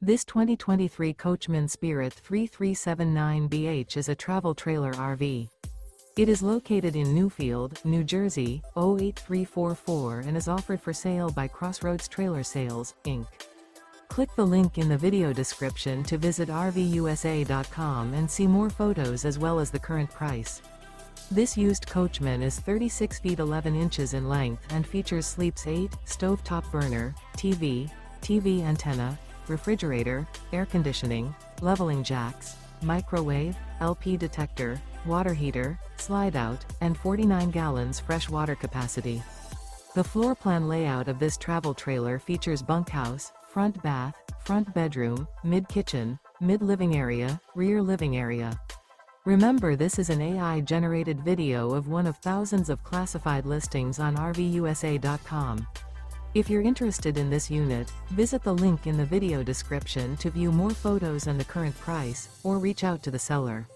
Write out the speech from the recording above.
This 2023 Coachmen Spirit 3379BH is a travel trailer RV. It is located in Newfield, New Jersey, 08344 and is offered for sale by Crossroads Trailer Sales, Inc. Click the link in the video description to visit RVUSA.com and see more photos as well as the current price. This used Coachman is 36 feet 11 inches in length and features sleeps 8, stovetop burner, TV antenna, refrigerator, air conditioning, leveling jacks, microwave, LP detector, water heater, slide-out, and 49 gallons fresh water capacity. The floor plan layout of this travel trailer features bunkhouse, front bath, front bedroom, mid-kitchen, mid-living area, rear living area. Remember, this is an AI-generated video of one of thousands of classified listings on RVUSA.com. If you're interested in this unit, visit the link in the video description to view more photos and the current price, or reach out to the seller.